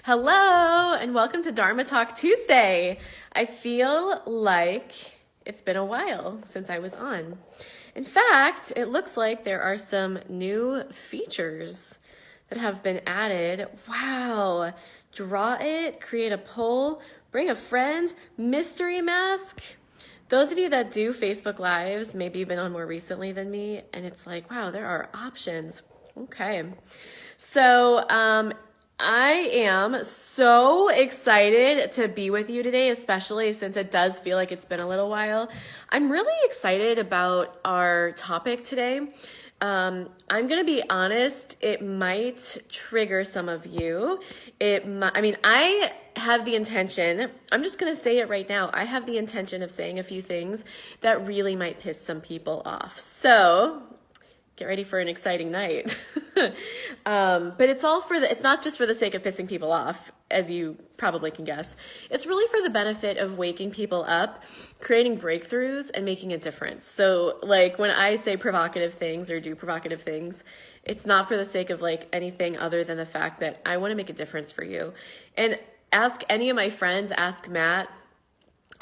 Hello, and welcome to Dharma Talk Tuesday. I feel like it's been a while since I was on. In fact, it looks like there are some new features that have been added. Wow. Draw it, create a poll, bring a friend, mystery mask. Those of you that do Facebook Lives, maybe you've been on more recently than me, and it's like, wow, there are options. Okay. So, I am so excited to be with you today, especially since it does feel like it's been a little while. I'm really excited about our topic today. I'm going to be honest, it might trigger some of you. I have the intention, I'm just going to say it right now. I have the intention of saying a few things that really might piss some people off. So get ready for an exciting night. But it's not just for the sake of pissing people off, as you probably can guess. It's really for the benefit of waking people up, creating breakthroughs, and making a difference. So like when I say provocative things or do provocative things, it's not for the sake of like anything other than the fact that I want to make a difference for you. And ask any of my friends, ask Matt,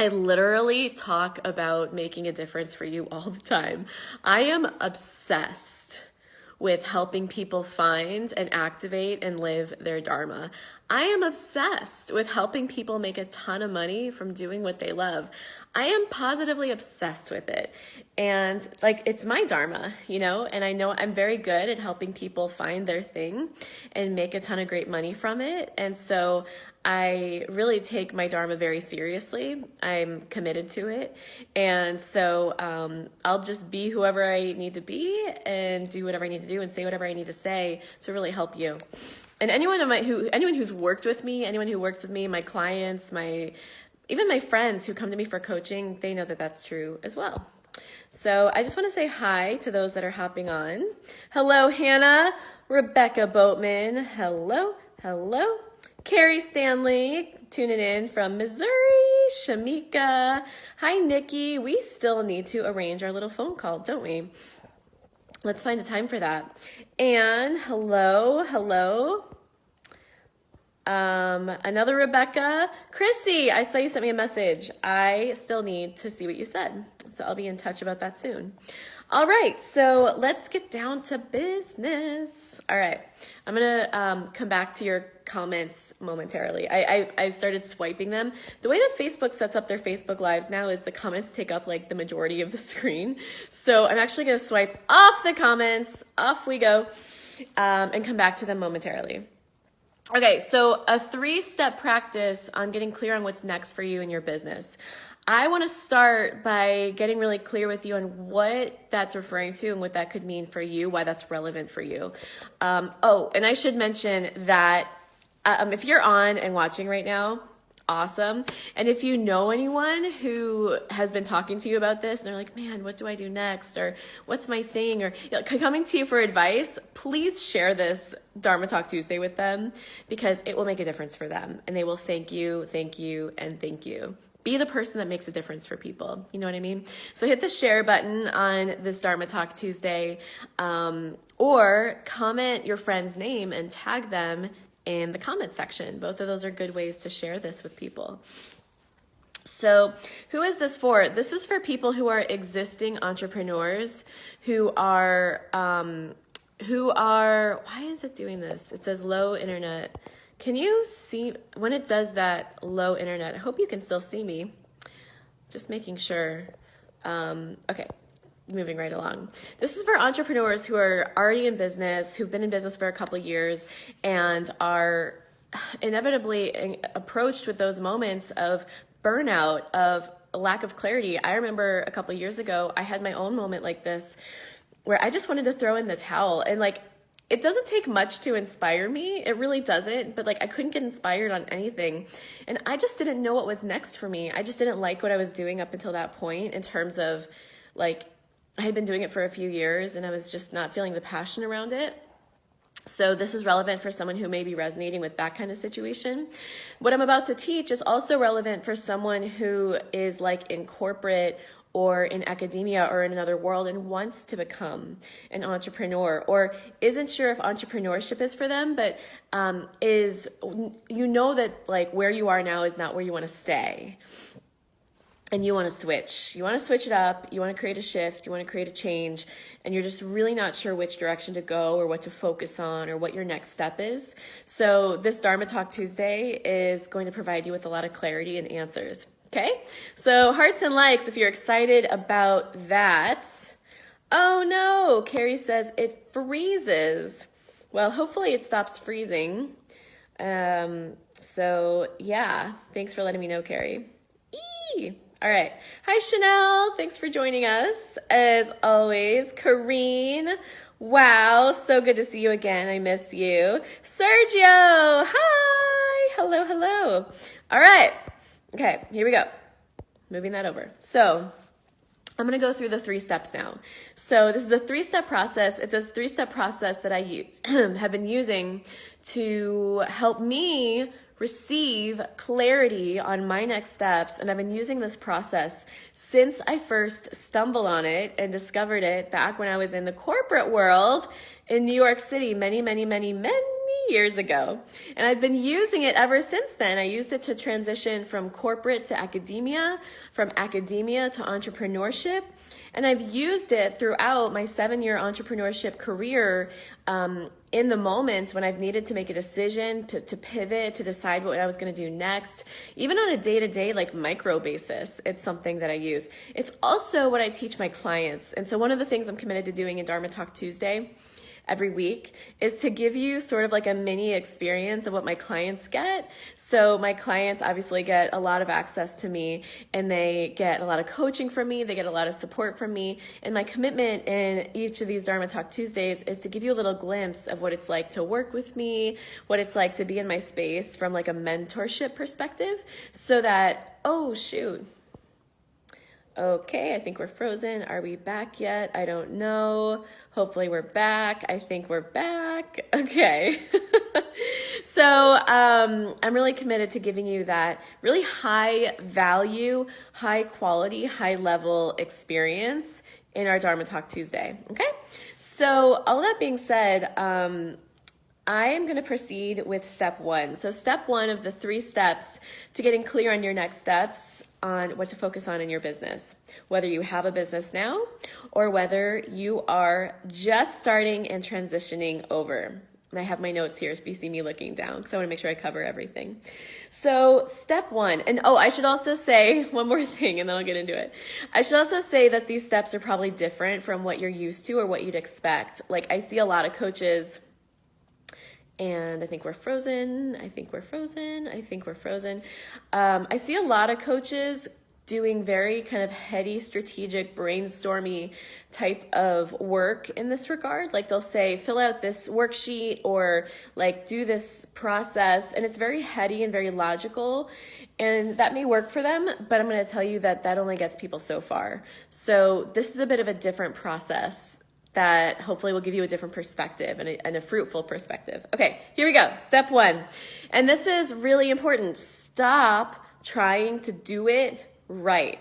I literally talk about making a difference for you all the time. I am obsessed with helping people find and activate and live their Dharma. I am obsessed with helping people make a ton of money from doing what they love. I am positively obsessed with it. And like, it's my Dharma, and I know I'm very good at helping people find their thing and make a ton of great money from it. And so I really take my Dharma very seriously. I'm committed to it. And so I'll just be whoever I need to be and do whatever I need to do and say whatever I need to say to really help you. And anyone who's worked with me, anyone who works with me, my clients, even my friends who come to me for coaching, they know that that's true as well. So I just want to say hi to those that are hopping on. Hello, Hannah, Rebecca Boatman. Hello. Carrie Stanley, tuning in from Missouri. Shamika. Hi, Nikki. We still need to arrange our little phone call, don't we? Let's find a time for that. And hello. Another Rebecca. Chrissy, I saw you sent me a message. I still need to see what you said. So I'll be in touch about that soon. All right, so let's get down to business. All right, I'm gonna come back to your comments momentarily. I've started swiping them. The way that Facebook sets up their Facebook Lives now is the comments take up like the majority of the screen. So I'm actually gonna swipe off the comments, off we go, and come back to them momentarily. Okay, so a 3-step practice on getting clear on what's next for you in your business. I want to start by getting really clear with you on what that's referring to and what that could mean for you, why that's relevant for you. And I should mention that if you're on and watching right now, awesome. And if you know anyone who has been talking to you about this and they're like, man, what do I do next? Or what's my thing? Or coming to you for advice, please share this Dharma Talk Tuesday with them because it will make a difference for them. And they will thank you, and thank you. Be the person that makes a difference for people. You know what I mean? So hit the share button on this Dharma Talk Tuesday, or comment your friend's name and tag them in the comment section. Both of those are good ways to share this with people. So who is this for? This is for people who are existing entrepreneurs who are, why is it doing this? It says low internet. Can you see when it does that low internet? I hope you can still see me. Just making sure. Okay, moving right along. This is for entrepreneurs who are already in business, who've been in business for a couple of years and are inevitably approached with those moments of burnout, of lack of clarity. I remember a couple of years ago, I had my own moment like this where I just wanted to throw in the towel and it doesn't take much to inspire me. It really doesn't. But I couldn't get inspired on anything. And I just didn't know what was next for me. I just didn't like what I was doing up until that point in terms of I had been doing it for a few years and I was just not feeling the passion around it. So this is relevant for someone who may be resonating with that kind of situation. What I'm about to teach is also relevant for someone who is in corporate or in academia or in another world and wants to become an entrepreneur, or isn't sure if entrepreneurship is for them, but that like where you are now is not where you want to stay. And you want to switch. You want to switch it up. You want to create a shift. You want to create a change. And you're just really not sure which direction to go or what to focus on or what your next step is. So this Dharma Talk Tuesday is going to provide you with a lot of clarity and answers. Okay? So hearts and likes if you're excited about that. Oh no, Carrie says it freezes. Well, hopefully it stops freezing. So yeah, thanks for letting me know, Carrie. Eee! All right. Hi, Chanel. Thanks for joining us. As always, Kareen. Wow, so good to see you again. I miss you. Sergio. Hi. Hello, hello. All right. Okay, here we go. Moving that over. So I'm going to go through the 3 steps now. So this is a 3-step process. It's a 3-step process that I have been using to help me receive clarity on my next steps. And I've been using this process since I first stumbled on it and discovered it back when I was in the corporate world in New York City many years ago. And I've been using it ever since then. I used it to transition from corporate to academia, from academia to entrepreneurship. And I've used it throughout my 7-year entrepreneurship career in the moments when I've needed to make a decision, to pivot, to decide what I was going to do next. Even on a day-to-day, like micro basis, it's something that I use. It's also what I teach my clients. And so one of the things I'm committed to doing in Dharma Talk Tuesday every week is to give you sort of like a mini experience of what my clients get. So my clients obviously get a lot of access to me, and they get a lot of coaching from me. They get a lot of support from me. And my commitment in each of these Dharma Talk Tuesdays is to give you a little glimpse of what it's like to work with me, what it's like to be in my space from like a mentorship perspective, so that, oh shoot. Okay, I think we're frozen. Are we back yet? I don't know. Hopefully we're back. I think we're back. Okay. So I'm really committed to giving you that really high value, high quality, high level experience in our Dharma Talk Tuesday. Okay. So all that being said, I am going to proceed with step 1. So step 1 of the 3 steps to getting clear on your next steps on what to focus on in your business, whether you have a business now or whether you are just starting and transitioning over. And I have my notes here if you see me looking down, because I want to make sure I cover everything. So step 1, and I should also say one more thing and then I'll get into it. I should also say that these steps are probably different from what you're used to or what you'd expect. Like I see a lot of coaches, and I think we're frozen. I see a lot of coaches doing very kind of heady, strategic, brainstormy type of work in this regard. Like they'll say, fill out this worksheet or like do this process. And it's very heady and very logical. And that may work for them, but I'm going to tell you that that only gets people so far. So this is a bit of a different process that hopefully will give you a different perspective and a fruitful perspective. Okay, here we go. Step 1. And this is really important. Stop trying to do it right.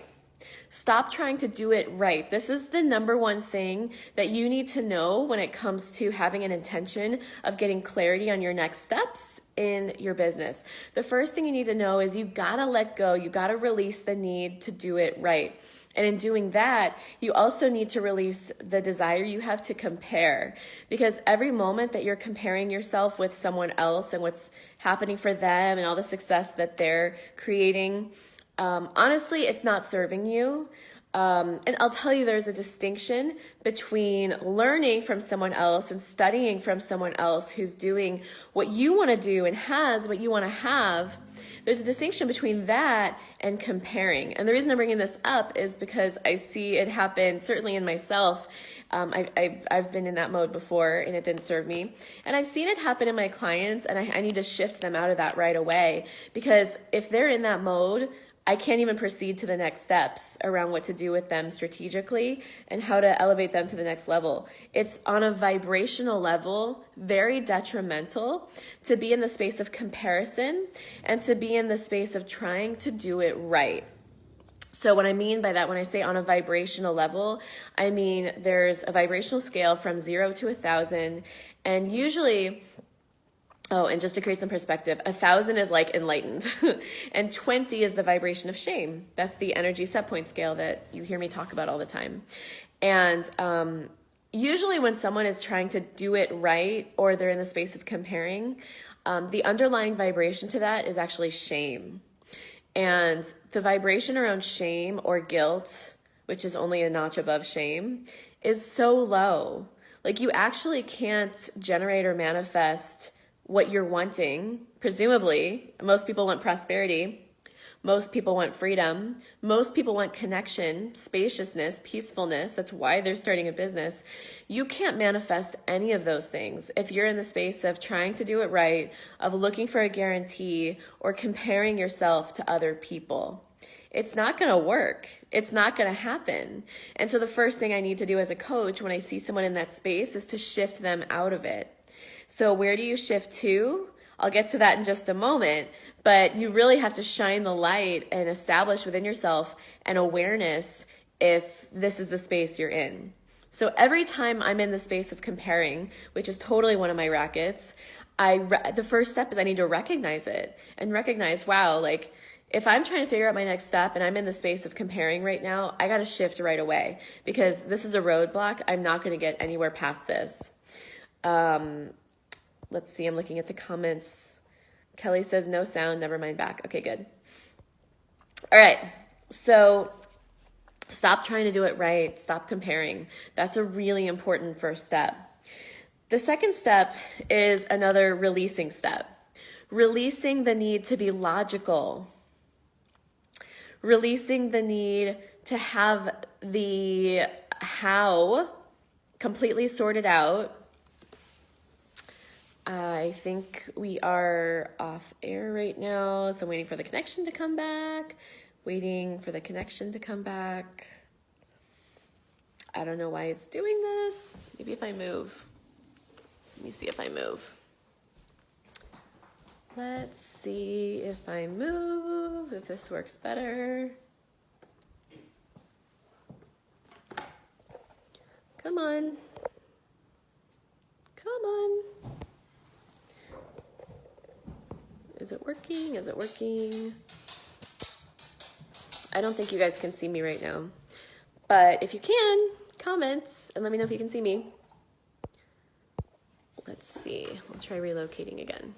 Stop trying to do it right. This is the number one thing that you need to know when it comes to having an intention of getting clarity on your next steps in your business. The first thing you need to know is you gotta let go. You gotta release the need to do it right. And in doing that, you also need to release the desire you have to compare, because every moment that you're comparing yourself with someone else and what's happening for them and all the success that they're creating, honestly, it's not serving you. And I'll tell you, there's a distinction between learning from someone else and studying from someone else who's doing what you want to do and has what you want to have. There's a distinction between that and comparing. And the reason I'm bringing this up is because I see it happen, certainly in myself. I've been in that mode before and it didn't serve me. And I've seen it happen in my clients, and I need to shift them out of that right away, because if they're in that mode, I can't even proceed to the next steps around what to do with them strategically and how to elevate them to the next level. It's on a vibrational level very detrimental to be in the space of comparison and to be in the space of trying to do it right. So what I mean by that, when I say on a vibrational level, I mean there's a vibrational scale from 0 to 1,000, and usually, oh, and just to create some perspective, 1,000 is like enlightened, and 20 is the vibration of shame. That's the energy set point scale that you hear me talk about all the time. And usually when someone is trying to do it right, or they're in the space of comparing, the underlying vibration to that is actually shame. And the vibration around shame or guilt, which is only a notch above shame, is so low. Like, you actually can't generate or manifest what you're wanting. Presumably, most people want prosperity. Most people want freedom. Most people want connection, spaciousness, peacefulness. That's why they're starting a business. You can't manifest any of those things if you're in the space of trying to do it right, of looking for a guarantee, or comparing yourself to other people. It's not going to work. It's not going to happen. And so the first thing I need to do as a coach when I see someone in that space is to shift them out of it. So where do you shift to? I'll get to that in just a moment, but you really have to shine the light and establish within yourself an awareness if this is the space you're in. So every time I'm in the space of comparing, which is totally one of my rackets, the first step is I need to recognize it and recognize, wow, like, if I'm trying to figure out my next step and I'm in the space of comparing right now, I got to shift right away, because this is a roadblock. I'm not going to get anywhere past this. Let's see, I'm looking at the comments. Kelly says no sound, never mind back. Okay, good. All right, so stop trying to do it right. Stop comparing. That's a really important first step. The second step is another releasing step. Releasing the need to be logical. Releasing the need to have the how completely sorted out. I think we are off air right now, so I'm waiting for the connection to come back. I don't know why it's doing this. Maybe if I move. Let me see if I move. Let's see if I move, if this works better. Come on. Come on. Is it working? Is it working? I don't think you guys can see me right now. But if you can, comments and let me know if you can see me. Let's see. I'll try relocating again.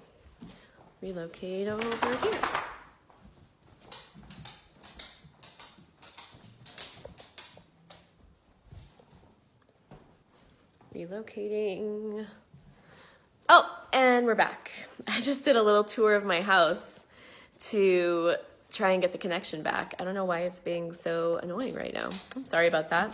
Relocate over here. Relocating. Oh, and we're back. I just did a little tour of my house to try and get the connection back. I don't know why it's being so annoying right now. I'm sorry about that.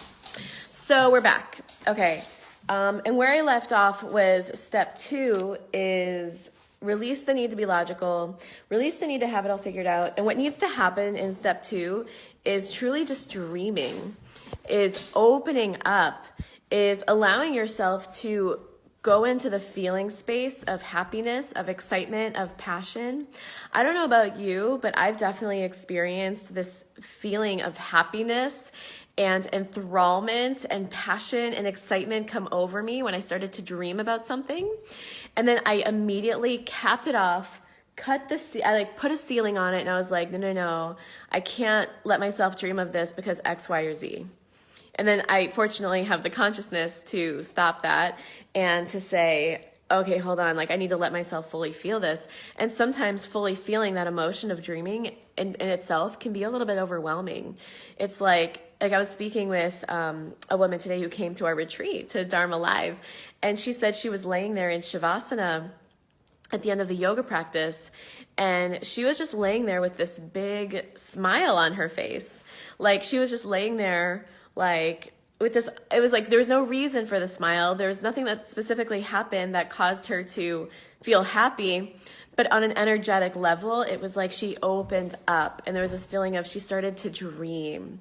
So we're back. Okay. And where I left off was step 2 is release the need to be logical, release the need to have it all figured out. And what needs to happen in step 2 is truly just dreaming, is opening up, is allowing yourself to go into the feeling space of happiness, of excitement, of passion. I don't know about you, but I've definitely experienced this feeling of happiness and enthrallment and passion and excitement come over me when I started to dream about something. And then I immediately capped it off, I put a ceiling on it, and I was like, no, I can't let myself dream of this because X, Y, or Z. And then I fortunately have the consciousness to stop that and to say, okay, hold on, like I need to let myself fully feel this. And sometimes fully feeling that emotion of dreaming in itself can be a little bit overwhelming. It's like I was speaking with a woman today who came to our retreat, to Dharma Live, and she said she was laying there in Shavasana at the end of the yoga practice, and she was just laying there with this big smile on her face. Like she was just laying there like with this, it was like there was no reason for the smile. There was nothing that specifically happened that caused her to feel happy, but on an energetic level, it was like she opened up and there was this feeling of she started to dream.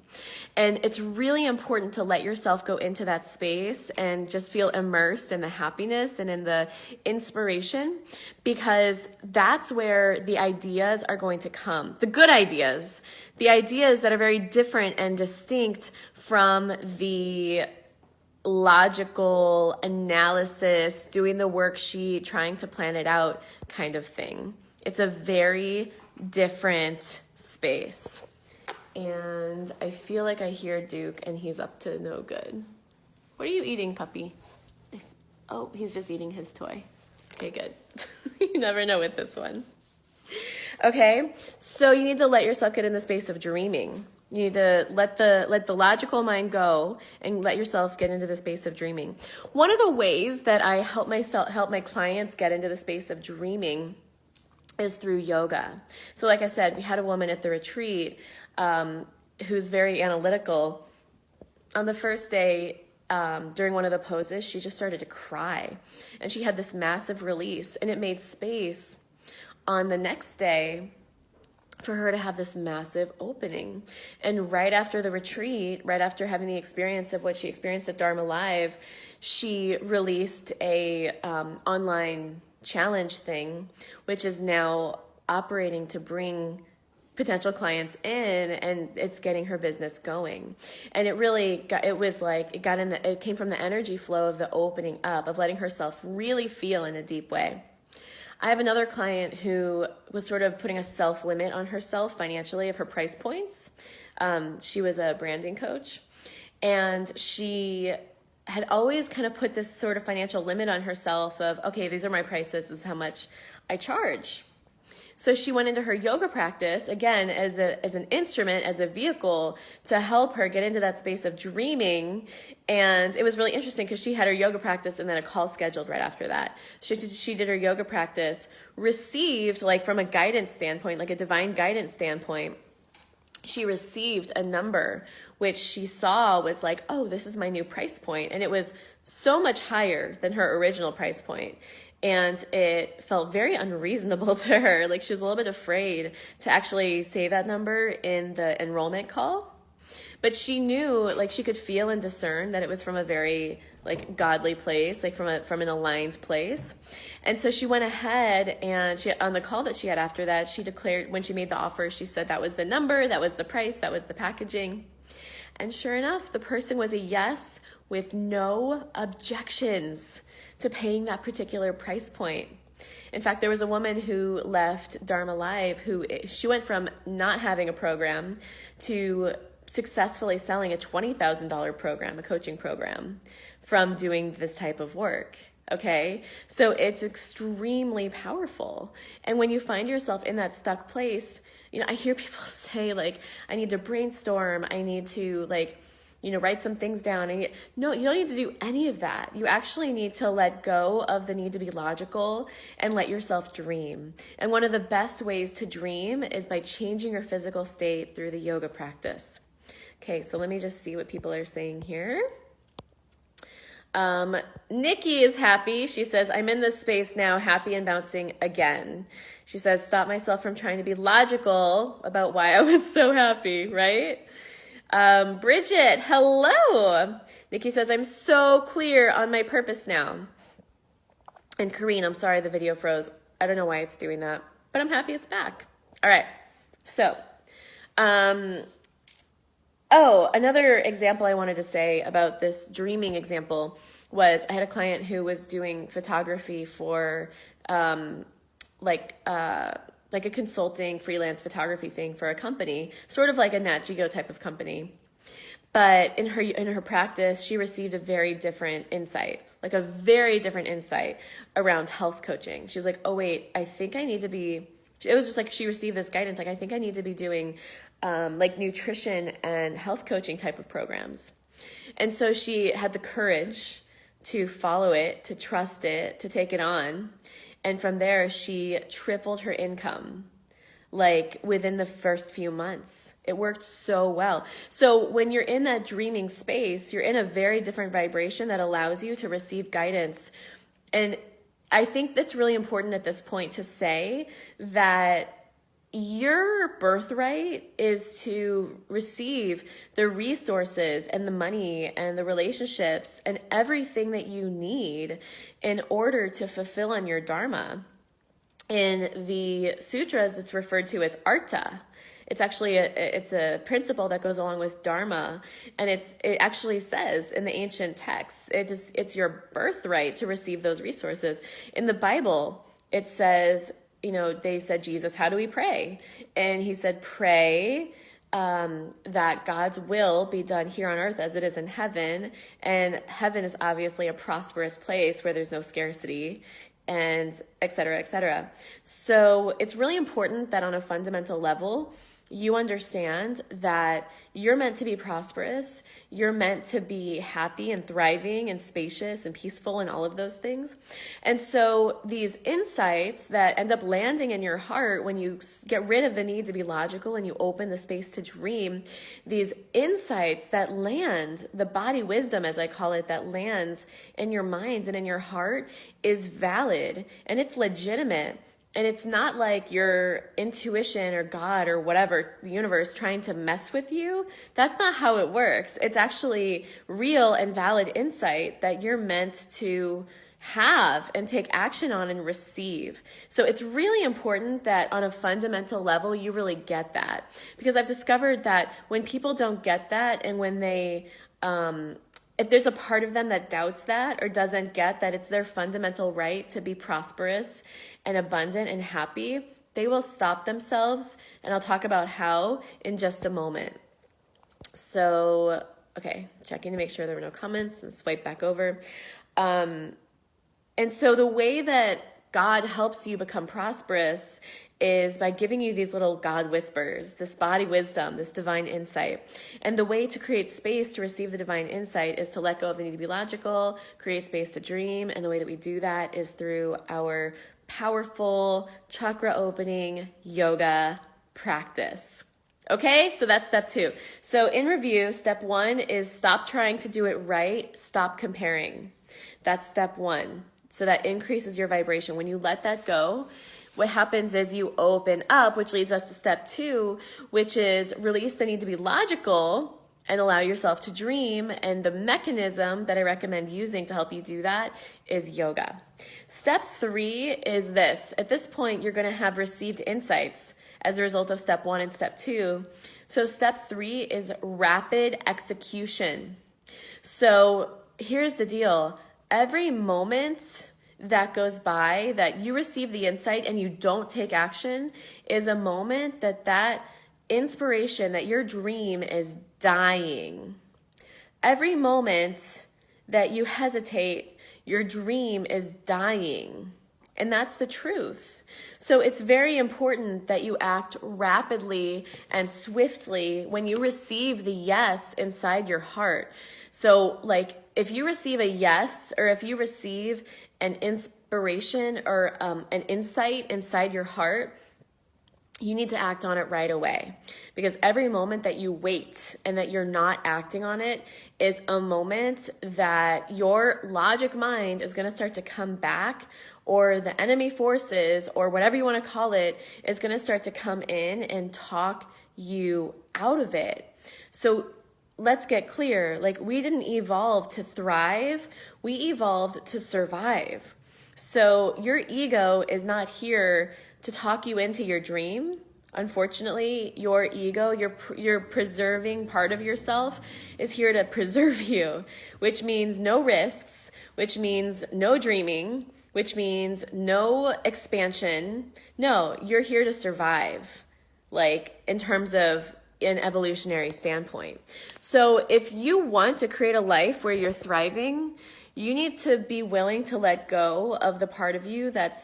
And it's really important to let yourself go into that space and just feel immersed in the happiness and in the inspiration, because that's where the ideas are going to come. The good ideas, the ideas that are very different and distinct from the logical analysis, doing the worksheet, trying to plan it out kind of thing. It's a very different space. And I feel like I hear Duke and he's up to no good. What are you eating, puppy? Oh, he's just eating his toy. Okay, good. You never know with this one. Okay, so you need to let yourself get in the space of dreaming. You need to let the logical mind go and let yourself get into the space of dreaming. One of the ways that I help my clients get into the space of dreaming is through yoga. So like I said, we had a woman at the retreat who's very analytical. On the first day, during one of the poses, she just started to cry, and she had this massive release, and it made space on the next day for her to have this massive opening. And right after the retreat, right after having the experience of what she experienced at Dharma Live, she released a online challenge thing, which is now operating to bring potential clients in, and it's getting her business going. And it really got, it came from the energy flow of the opening up, of letting herself really feel in a deep way. I have another client who was sort of putting a self-limit on herself financially of her price points. She was a branding coach, and she had always kind of put this sort of financial limit on herself of, okay, these are my prices, this is how much I charge. So she went into her yoga practice, again, as an instrument, as a vehicle to help her get into that space of dreaming. And it was really interesting because she had her yoga practice and then a call scheduled right after that. She did her yoga practice, received, like from a guidance standpoint, like a divine guidance standpoint, she received a number which she saw was like, oh, this is my new price point. And it was so much higher than her original price point. And it felt very unreasonable to her. Like she was a little bit afraid to actually say that number in the enrollment call. But she knew, like she could feel and discern that it was from a very like godly place, like from an aligned place. And so she went ahead and she, on the call that she had after that, she declared, when she made the offer, she said that was the number, that was the price, that was the packaging. And sure enough, the person was a yes with no objections to paying that particular price point. In fact, there was a woman who left Dharma Live she went from not having a program to successfully selling a $20,000 program, a coaching program, from doing this type of work. Okay, so it's extremely powerful. And when you find yourself in that stuck place, you know, I hear people say like, I need to brainstorm, I need to like, you know, write some things down. No, you don't need to do any of that. You actually need to let go of the need to be logical and let yourself dream. And one of the best ways to dream is by changing your physical state through the yoga practice. Okay, so let me just see what people are saying here. Nikki is happy. She says, I'm in this space now, happy and bouncing again. She says, stop myself from trying to be logical about why I was so happy, right? Bridget, hello. Nikki says, I'm so clear on my purpose now. And Kareen, I'm sorry the video froze. I don't know why it's doing that, but I'm happy it's back. All right. So, another example I wanted to say about this dreaming example was I had a client who was doing photography for, like a consulting freelance photography thing for a company, sort of like a Nat Geo type of company. But in her practice, she received a very different insight, around health coaching. She was like, oh wait, I think I need to be, it was just like she received this guidance, like I think I need to be doing like nutrition and health coaching type of programs. And so she had the courage to follow it, to trust it, to take it on. And from there, she tripled her income, like within the first few months. It worked so well. So when you're in that dreaming space, you're in a very different vibration that allows you to receive guidance. And I think that's really important at this point to say that your birthright is to receive the resources and the money and the relationships and everything that you need in order to fulfill on your dharma. In the sutras, it's referred to as artha. It's actually it's a principle that goes along with dharma, and it actually says in the ancient texts, it's your birthright to receive those resources. In the Bible, it says, they said, Jesus, how do we pray? And he said, pray that God's will be done here on earth as it is in heaven. And heaven is obviously a prosperous place where there's no scarcity, and et cetera, et cetera. So it's really important that on a fundamental level, you understand that you're meant to be prosperous. You're meant to be happy and thriving and spacious and peaceful and all of those things. And so these insights that end up landing in your heart when you get rid of the need to be logical and you open the space to dream, these insights that land, the body wisdom, as I call it, that lands in your mind and in your heart is valid and it's legitimate. And it's not like your intuition or God or whatever, the universe, trying to mess with you. That's not how it works. It's actually real and valid insight that you're meant to have and take action on and receive. So it's really important that on a fundamental level, you really get that. Because I've discovered that when people don't get that, and when they, if there's a part of them that doubts that or doesn't get that it's their fundamental right to be prosperous and abundant and happy, they will stop themselves. And I'll talk about how in just a moment. So, okay, checking to make sure there were no comments and swipe back over. And so the way that God helps you become prosperous is by giving you these little God whispers, this body wisdom, this divine insight. And the way to create space to receive the divine insight is to let go of the need to be logical, create space to dream. And the way that we do that is through our powerful chakra opening yoga practice. Okay, so that's step 2. So in review, step 1 is stop trying to do it right, stop comparing. That's step 1. So that increases your vibration. When you let that go, what happens is you open up, which leads us to step 2, which is release the need to be logical and allow yourself to dream. And the mechanism that I recommend using to help you do that is yoga. Step 3 is this. At this point, you're going to have received insights as a result of step 1 and step 2. So step 3 is rapid execution. So here's the deal. Every moment that goes by that you receive the insight and you don't take action is a moment that inspiration, that your dream is dying. Every moment that you hesitate, your dream is dying. And that's the truth. So it's very important that you act rapidly and swiftly when you receive the yes inside your heart. So like if you receive a yes, or if you receive an inspiration or an insight inside your heart, you need to act on it right away. Because every moment that you wait and that you're not acting on it is a moment that your logic mind is going to start to come back, or the enemy forces, or whatever you want to call it, is going to start to come in and talk you out of it. So let's get clear. Like, we didn't evolve to thrive. We evolved to survive. So your ego is not here to talk you into your dream. Unfortunately, your ego, your preserving part of yourself, is here to preserve you, which means no risks, which means no dreaming, which means no expansion. No, you're here to survive, like in terms of an evolutionary standpoint. So if you want to create a life where you're thriving, you need to be willing to let go of the part of you that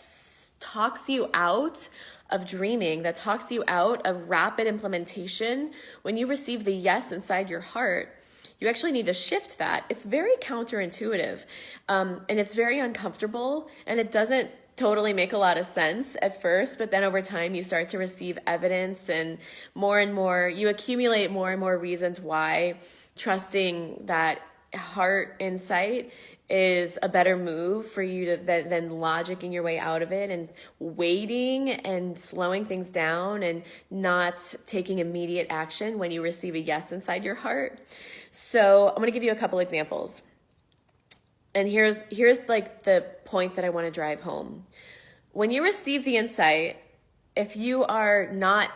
talks you out of dreaming, that talks you out of rapid implementation. When you receive the yes inside your heart, you actually need to shift that. It's very counterintuitive, and it's very uncomfortable, and it doesn't totally make a lot of sense at first, but then over time you start to receive evidence, and more, you accumulate more and more reasons why trusting that heart insight is a better move for you to than logicking your way out of it and waiting and slowing things down and not taking immediate action when you receive a yes inside your heart. So I'm going to give you a couple examples. And here's like the point that I want to drive home. When you receive the insight, if you are not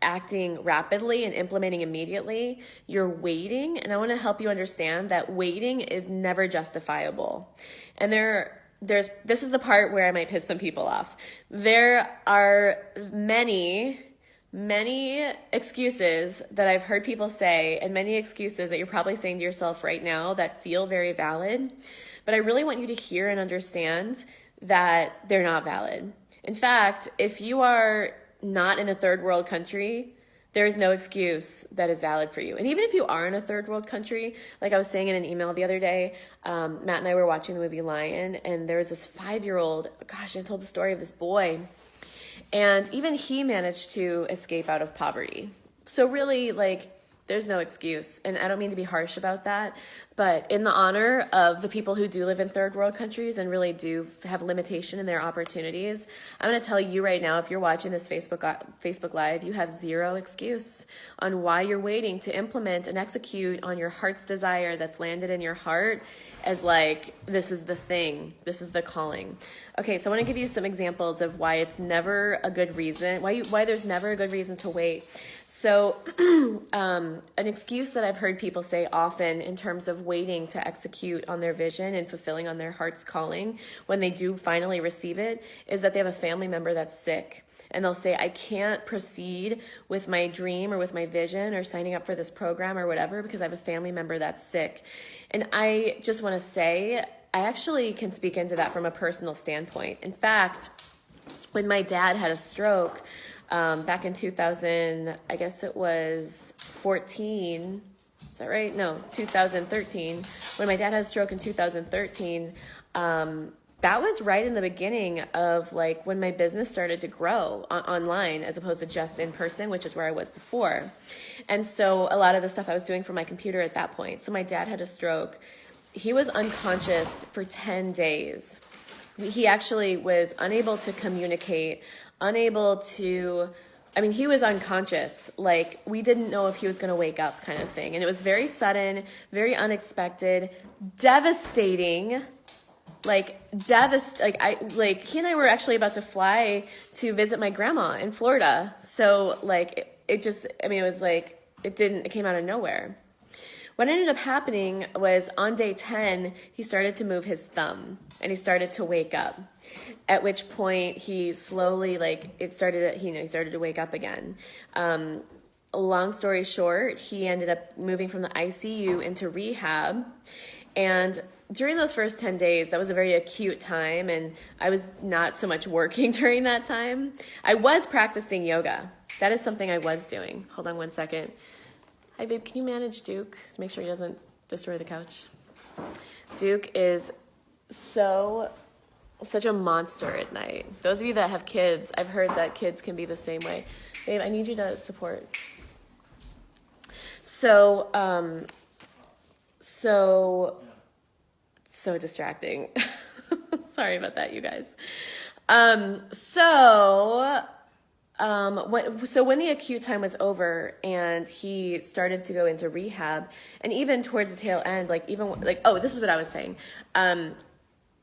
acting rapidly and implementing immediately, you're waiting. And I want to help you understand that waiting is never justifiable. And this is the part where I might piss some people off. There are many excuses that I've heard people say, and many excuses that you're probably saying to yourself right now that feel very valid. But I really want you to hear and understand that they're not valid. In fact, if you are not in a third world country, there is no excuse that is valid for you. And even if you are in a third world country, like I was saying in an email the other day, Matt and I were watching the movie Lion, and there was this 5-year-old, gosh, I told the story of this boy, and even he managed to escape out of poverty. So really, like, there's no excuse. And I don't mean to be harsh about that, but in the honor of the people who do live in third world countries and really do have limitation in their opportunities, I'm going to tell you right now, if you're watching this Facebook Live, you have zero excuse on why you're waiting to implement and execute on your heart's desire that's landed in your heart as like, this is the thing, this is the calling. Okay, so I want to give you some examples of why it's never a good reason, why there's never a good reason to wait. So an excuse that I've heard people say often in terms of waiting to execute on their vision and fulfilling on their heart's calling when they do finally receive it is that they have a family member that's sick. And they'll say, I can't proceed with my dream or with my vision or signing up for this program or whatever because I have a family member that's sick. And I just want to say, I actually can speak into that from a personal standpoint. In fact, when my dad had a stroke back in 2000, I guess it was 14, is that right? No, 2013. When my dad had a stroke in 2013, that was right in the beginning of like when my business started to grow online as opposed to just in person, which is where I was before. And so a lot of the stuff I was doing from my computer at that point. So my dad had a stroke. He was unconscious for 10 days. He actually was unable to communicate, he was unconscious. Like, we didn't know if he was going to wake up kind of thing. And it was very sudden, very unexpected, devastating. He and I were actually about to fly to visit my grandma in Florida. So it came out of nowhere. What ended up happening was on day 10, he started to move his thumb and he started to wake up. At which point he slowly, he started to wake up again. Long story short, he ended up moving from the ICU into rehab. And during those first 10 days, that was a very acute time, and I was not so much working during that time. I was practicing yoga. That is something I was doing. Hold on one second. Hi, babe, can you manage Duke? Make sure he doesn't destroy the couch. Duke is such a monster at night. Those of you that have kids, I've heard that kids can be the same way. Babe, I need you to support. So distracting. Sorry about that, you guys. When the acute time was over and he started to go into rehab, and even towards the tail end, this is what I was saying.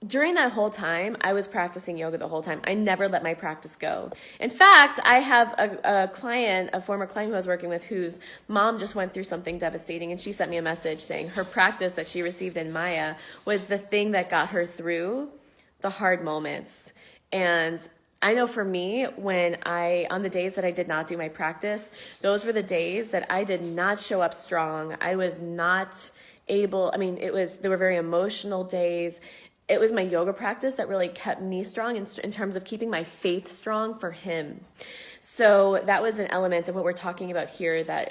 During that whole time, I was practicing yoga the whole time. I never let my practice go. In fact, I have a former client who I was working with whose mom just went through something devastating, and she sent me a message saying her practice that she received in Maya was the thing that got her through the hard moments. And I know for me, on the days that I did not do my practice, those were the days that I did not show up strong. I was not able, there were very emotional days. It was my yoga practice that really kept me strong in terms of keeping my faith strong for him. So that was an element of what we're talking about here, that,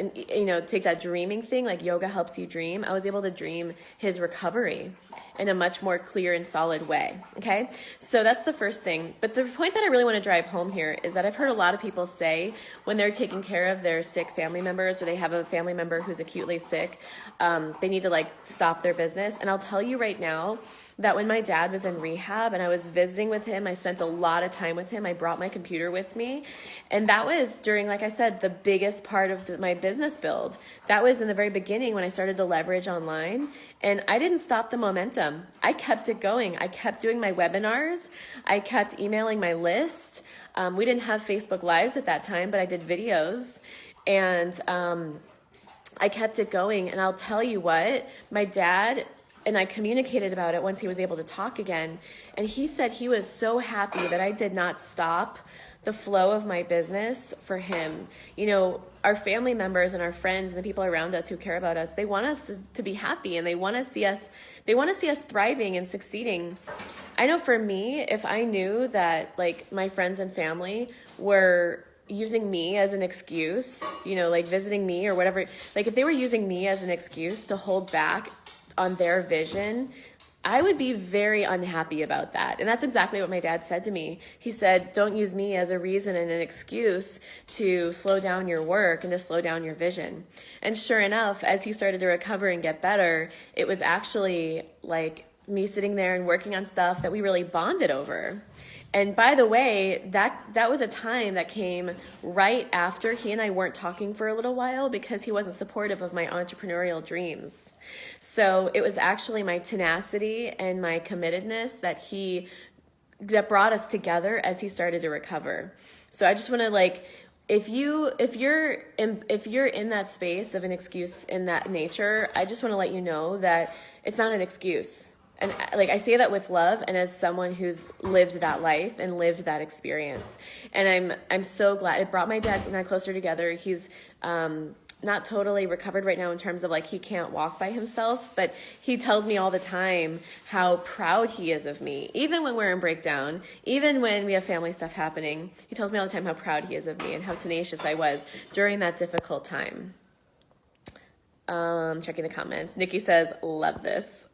take that dreaming thing, like yoga helps you dream. I was able to dream his recovery in a much more clear and solid way. Okay. So that's the first thing. But the point that I really want to drive home here is that I've heard a lot of people say when they're taking care of their sick family members, or they have a family member who's acutely sick, they need to stop their business. And I'll tell you right now that when my dad was in rehab and I was visiting with him, I spent a lot of time with him. I brought my computer with me. And that was during, like I said, the biggest part of my business build. That was in the very beginning when I started to leverage online. And I didn't stop the momentum. I kept it going. I kept doing my webinars. I kept emailing my list. We didn't have Facebook Lives at that time, but I did videos. And I kept it going. And I'll tell you what, my dad and I communicated about it once he was able to talk again. And he said he was so happy that I did not stop the flow of my business for him. You know, our family members and our friends and the people around us who care about us, they want us to be happy, and they want to see us thriving and succeeding. I know for me, if I knew that like my friends and family were using me as an excuse, you know, like visiting me or whatever, like if they were using me as an excuse to hold back on their vision, I would be very unhappy about that. And that's exactly what my dad said to me. He said, don't use me as a reason and an excuse to slow down your work and to slow down your vision. And sure enough, as he started to recover and get better, it was actually like me sitting there and working on stuff that we really bonded over. And by the way, that was a time that came right after he and I weren't talking for a little while because he wasn't supportive of my entrepreneurial dreams. So it was actually my tenacity and my committedness that brought us together as he started to recover. So I just want to like, if you're in that space of an excuse in that nature, I just want to let you know that it's not an excuse. And like I say that with love and as someone who's lived that life and lived that experience. And I'm so glad it brought my dad and I closer together. He's not totally recovered right now in terms of like he can't walk by himself, but he tells me all the time how proud he is of me. Even when we're in breakdown, even when we have family stuff happening, he tells me all the time how proud he is of me and how tenacious I was during that difficult time. Checking the comments. Nikki says, love this.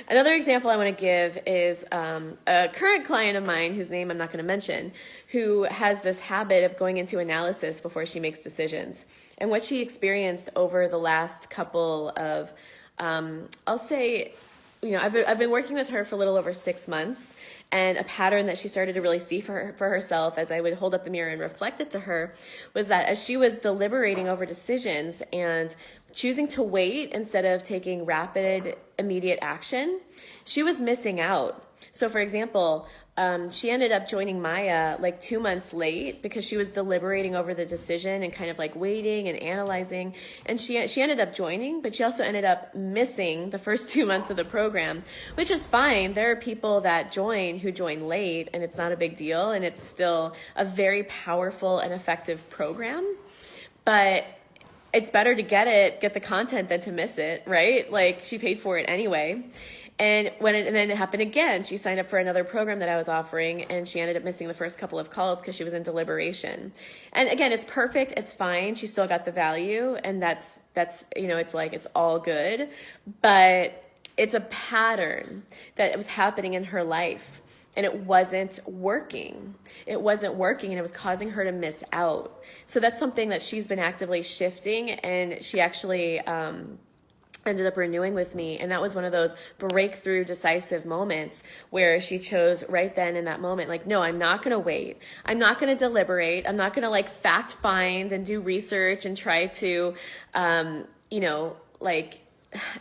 Another example I want to give is a current client of mine, whose name I'm not going to mention, who has this habit of going into analysis before she makes decisions. And what she experienced over the last couple of, I'll say, you know, I've been working with her for a little over 6 months, and a pattern that she started to really see for herself as I would hold up the mirror and reflect it to her was that as she was deliberating over decisions and choosing to wait instead of taking rapid, immediate action, she was missing out. So for example, she ended up joining Maya like 2 months late because she was deliberating over the decision and kind of like waiting and analyzing. And she ended up joining, but she also ended up missing the first 2 months of the program, which is fine. There are people that who join late, and it's not a big deal. And it's still a very powerful and effective program. But it's better to get the content than to miss it, right? Like she paid for it anyway. And then it happened again. She signed up for another program that I was offering, and she ended up missing the first couple of calls because she was in deliberation. And again, it's perfect. It's fine. She still got the value, and that's you know, it's like it's all good. But it's a pattern that was happening in her life, and it wasn't working. It wasn't working, and it was causing her to miss out. So that's something that she's been actively shifting, and she actually ended up renewing with me. And that was one of those breakthrough decisive moments where she chose right then in that moment, like, no, I'm not going to wait. I'm not going to deliberate. I'm not going to like fact find and do research and try to, you know, like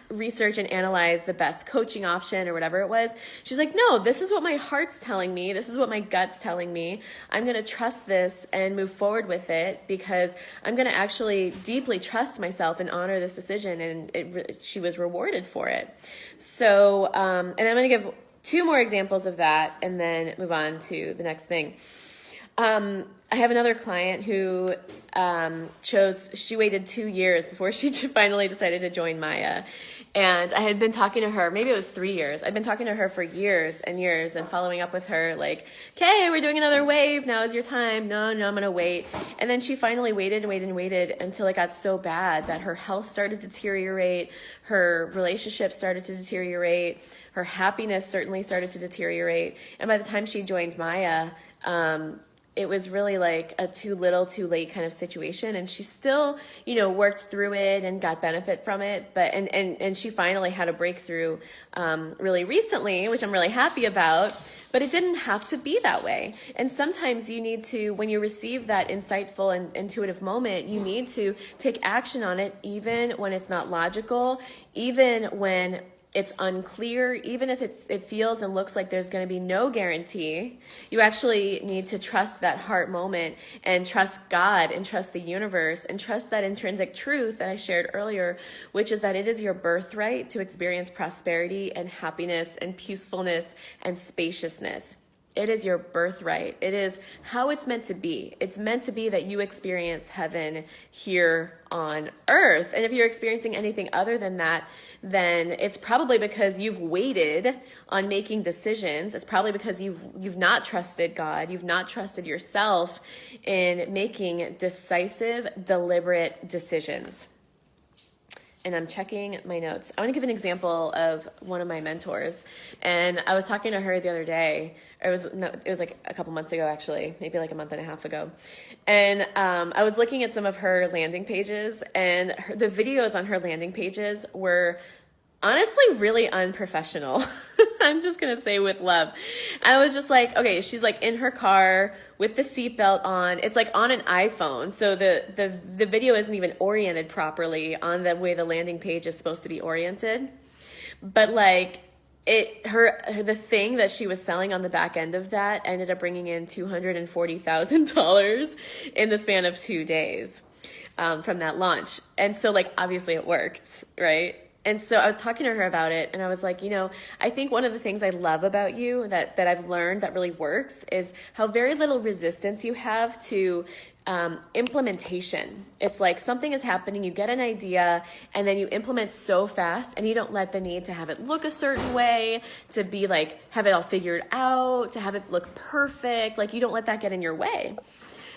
research and analyze the best coaching option or whatever it was. She's like, no, this is what my heart's telling me. This is what my gut's telling me. I'm going to trust this and move forward with it because I'm going to actually deeply trust myself and honor this decision. And she was rewarded for it. So, and I'm going to give 2 more examples of that and then move on to the next thing. I have another client who she waited 2 years before she finally decided to join Maya. And I had been talking to her, maybe it was 3 years. I'd been talking to her for years and years and following up with her like, okay, we're doing another wave. Now is your time. No, I'm going to wait. And then she finally waited until it got so bad that her health started to deteriorate. Her relationship started to deteriorate. Her happiness certainly started to deteriorate. And by the time she joined Maya, it was really like a too little, too late kind of situation. And she still, worked through it and got benefit from it. But, and she finally had a breakthrough, really recently, which I'm really happy about, but it didn't have to be that way. And sometimes you need to, when you receive that insightful and intuitive moment, you need to take action on it, even when it's not logical, even when it's unclear, even if it feels and looks like there's going to be no guarantee. You actually need to trust that heart moment and trust God and trust the universe and trust that intrinsic truth that I shared earlier, which is that it is your birthright to experience prosperity and happiness and peacefulness and spaciousness. It is your birthright. It is how it's meant to be. It's meant to be that you experience heaven here on earth. And if you're experiencing anything other than that, then it's probably because you've waited on making decisions. It's probably because you've not trusted God. You've not trusted yourself in making decisive, deliberate decisions. And I'm checking my notes. I want to give an example of one of my mentors. And I was talking to her the other day. It was like a couple months ago, actually, maybe like a month and a half ago. And I was looking at some of her landing pages, and the videos on her landing pages were honestly really unprofessional. I'm just going to say with love. I was just like, okay, she's like in her car with the seatbelt on. It's like on an iPhone. So the video isn't even oriented properly on the way the landing page is supposed to be oriented. But like the thing that she was selling on the back end of that ended up bringing in $240,000 in the span of 2 days from that launch. And so like, obviously it worked, right? And so I was talking to her about it, and I was like, I think one of the things I love about you that I've learned that really works is how very little resistance you have to implementation. It's like something is happening, you get an idea, and then you implement so fast, and you don't let the need to have it look a certain way, to be like, have it all figured out, to have it look perfect. Like, you don't let that get in your way.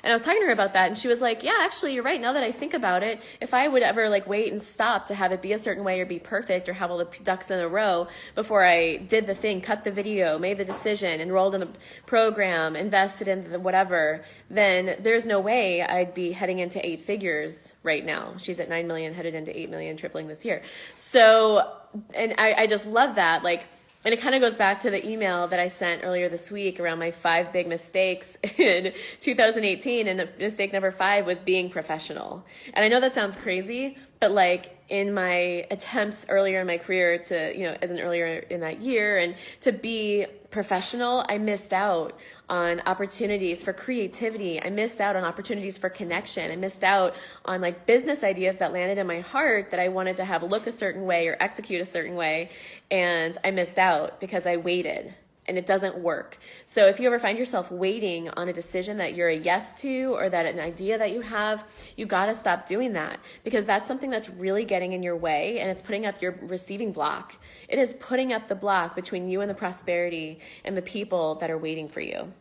And I was talking to her about that, and she was like, yeah, actually, you're right. Now that I think about it, if I would ever like wait and stop to have it be a certain way or be perfect or have all the ducks in a row before I did the thing, cut the video, made the decision, enrolled in the program, invested in the whatever, then there's no way I'd be heading into 8 figures right now. She's at 9 million, headed into 8 million, tripling this year. So, and I just love that. Like, and it kind of goes back to the email that I sent earlier this week around my 5 big mistakes in 2018. And the mistake number 5 was being professional. And I know that sounds crazy, but like in my attempts earlier in my career to, as an earlier in that year and to be professional, I missed out on opportunities for creativity. I missed out on opportunities for connection. I missed out on like business ideas that landed in my heart that I wanted to have look a certain way or execute a certain way. And I missed out because I waited. And it doesn't work. So if you ever find yourself waiting on a decision that you're a yes to, or that an idea that you have, you got to stop doing that, because that's something that's really getting in your way, and it's putting up your receiving block. It is putting up the block between you and the prosperity and the people that are waiting for you.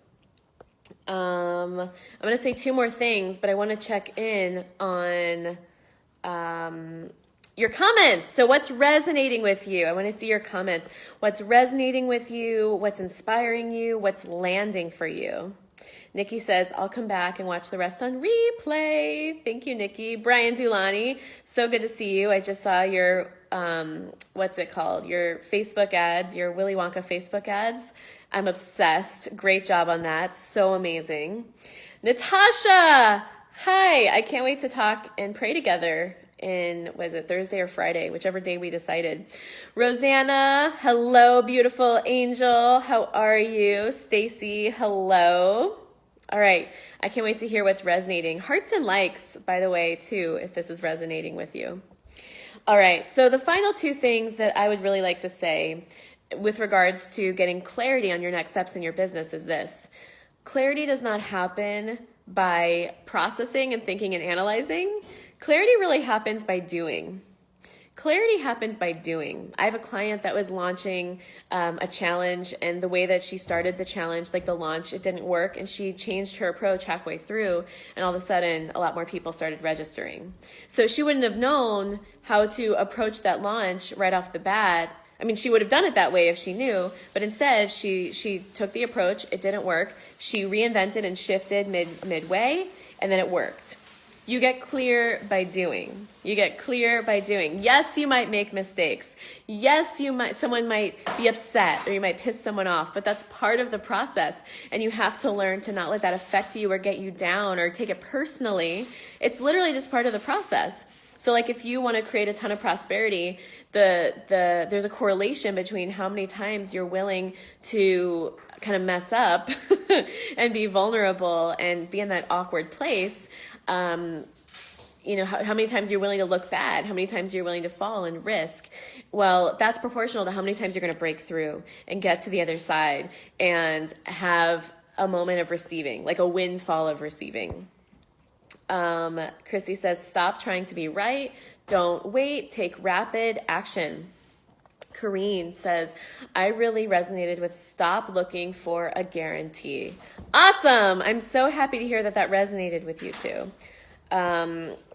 I'm going to say 2 more things, but I want to check in on your comments. So what's resonating with you? I want to see your comments. What's resonating with you? What's inspiring you? What's landing for you? Nikki says, I'll come back and watch the rest on replay. Thank you, Nikki. Brian Dulani, so good to see you. I just saw your, what's it called? Your Facebook ads, your Willy Wonka Facebook ads. I'm obsessed. Great job on that. So amazing. Natasha, hi. I can't wait to talk and pray together in, was it Thursday or Friday, whichever day we decided. Rosanna, hello, beautiful angel. How are you? Stacy, hello. All right, I can't wait to hear what's resonating. Hearts and likes, by the way, too, if this is resonating with you. All right, so the final 2 things that I would really like to say with regards to getting clarity on your next steps in your business is this. Clarity does not happen by processing and thinking and analyzing. Clarity really happens by doing. Clarity happens by doing. I have a client that was launching a challenge, and the way that she started the challenge, like the launch, it didn't work, and she changed her approach halfway through, and all of a sudden, a lot more people started registering. So she wouldn't have known how to approach that launch right off the bat. I mean, she would have done it that way if she knew, but instead she took the approach. It didn't work. She reinvented and shifted midway, and then it worked. You get clear by doing. You get clear by doing. Yes, you might make mistakes. Yes, someone might be upset or you might piss someone off, but that's part of the process. And you have to learn to not let that affect you or get you down or take it personally. It's literally just part of the process. So like if you want to create a ton of prosperity, there's a correlation between how many times you're willing to kind of mess up and be vulnerable and be in that awkward place. You know, how many times you're willing to look bad, how many times you're willing to fall and risk. Well, that's proportional to how many times you're going to break through and get to the other side and have a moment of receiving, like a windfall of receiving. Chrissy says, stop trying to be right. Don't wait. Take rapid action. Corrine says, I really resonated with stop looking for a guarantee. Awesome. I'm so happy to hear that resonated with you too.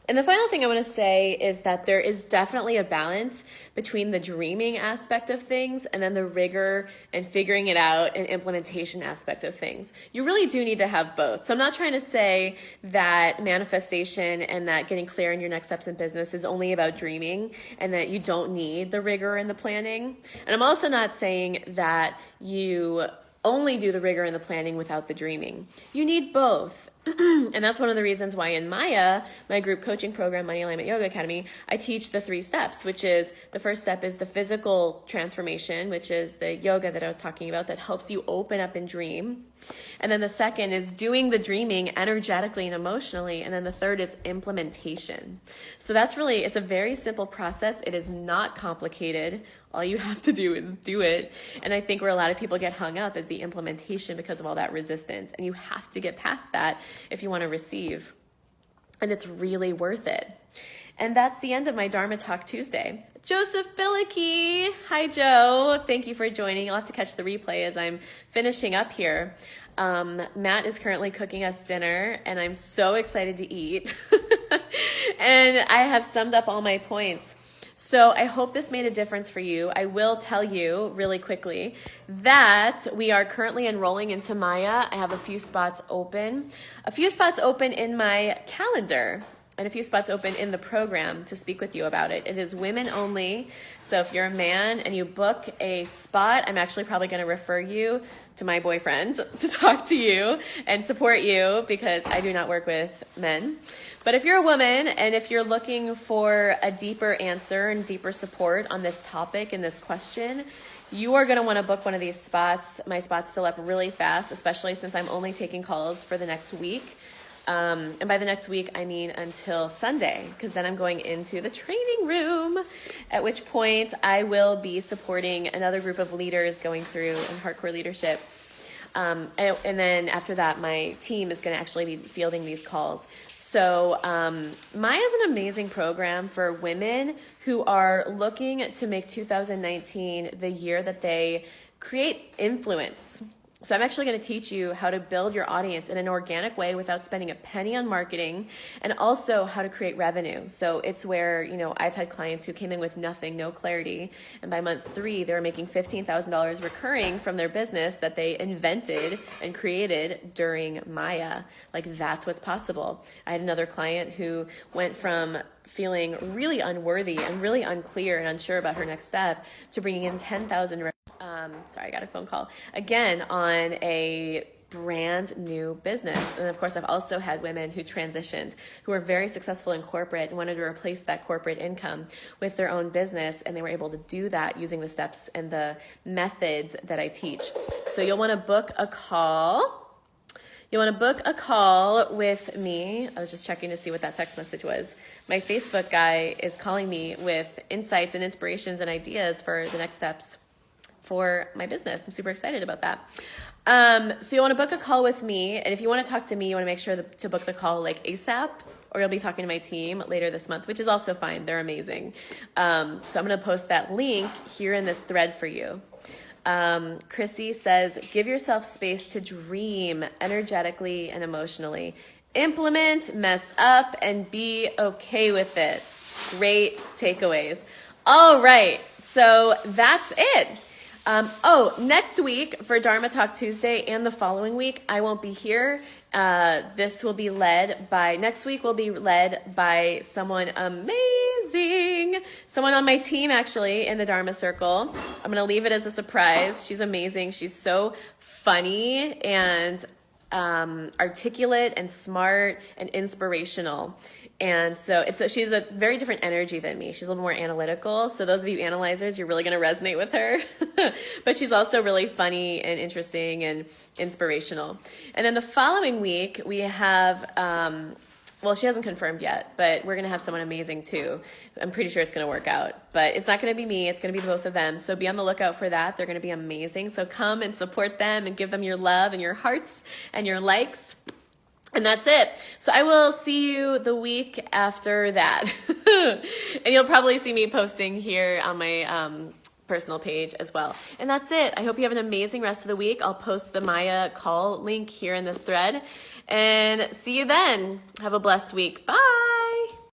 And the final thing I want to say is that there is definitely a balance between the dreaming aspect of things and then the rigor and figuring it out and implementation aspect of things. You really do need to have both. So I'm not trying to say that manifestation and that getting clear in your next steps in business is only about dreaming and that you don't need the rigor and the planning. And I'm also not saying that you only do the rigor and the planning without the dreaming. You need both. And that's one of the reasons why in Maya, my group coaching program, Money Alignment Yoga Academy, I teach the 3 steps, which is the first step is the physical transformation, which is the yoga that I was talking about that helps you open up and dream. And then the second is doing the dreaming energetically and emotionally. And then the third is implementation. So that's really, it's a very simple process. It is not complicated. All you have to do is do it. And I think where a lot of people get hung up is the implementation because of all that resistance. And you have to get past that if you want to receive. And it's really worth it. And that's the end of my Dharma Talk Tuesday. Joseph Billicky. Hi, Joe. Thank you for joining. You'll have to catch the replay as I'm finishing up here. Matt is currently cooking us dinner, and I'm so excited to eat. And I have summed up all my points. So I hope this made a difference for you. I will tell you really quickly that we are currently enrolling into Maya. I have a few spots open in my calendar and a few spots open in the program to speak with you about it. It is women only. So if you're a man and you book a spot, I'm actually probably going to refer you to my boyfriend to talk to you and support you because I do not work with men. But if you're a woman and if you're looking for a deeper answer and deeper support on this topic and this question, you are going to want to book one of these spots. My spots fill up really fast, especially since I'm only taking calls for the next week. And by the next week, I mean until Sunday, because then I'm going into the training room, at which point I will be supporting another group of leaders going through in Hardcore Leadership. And then after that, my team is going to actually be fielding these calls. So Maya is an amazing program for women who are looking to make 2019 the year that they create influence. So I'm actually going to teach you how to build your audience in an organic way without spending a penny on marketing, and also how to create revenue. So it's where, I've had clients who came in with nothing, no clarity, and by month 3, they were making $15,000 recurring from their business that they invented and created during Maya. Like, that's what's possible. I had another client who went from feeling really unworthy and really unclear and unsure about her next step to bringing in 10,000 sorry, I got a phone call again on a brand new business. And of course, I've also had women who transitioned, who were very successful in corporate and wanted to replace that corporate income with their own business. And they were able to do that using the steps and the methods that I teach. So you'll want to book a call. You want to book a call with me. I was just checking to see what that text message was. My Facebook guy is calling me with insights and inspirations and ideas for the next steps for my business. I'm super excited about that. So you want to book a call with me. And if you want to talk to me, you want to make sure to book the call like ASAP, or you'll be talking to my team later this month, which is also fine. They're amazing. So I'm going to post that link here in this thread for you. Chrissy says, give yourself space to dream energetically and emotionally. Implement, mess up, and be okay with it. Great takeaways. All right, so that's it. Next week for Dharma Talk Tuesday and the following week, I won't be here. Next week will be led by someone amazing, someone on my team actually in the Dharma Circle. I'm going to leave it as a surprise. She's amazing. She's so funny and articulate and smart and inspirational. And so she's a very different energy than me. She's a little more analytical. So those of you analyzers, you're really going to resonate with her. But she's also really funny and interesting and inspirational. And then the following week, we have, she hasn't confirmed yet, but we're going to have someone amazing too. I'm pretty sure it's going to work out. But it's not going to be me. It's going to be both of them. So be on the lookout for that. They're going to be amazing. So come and support them and give them your love and your hearts and your likes. And that's it. So I will see you the week after that. And you'll probably see me posting here on my personal page as well. And that's it. I hope you have an amazing rest of the week. I'll post the Maya call link here in this thread. And see you then. Have a blessed week. Bye.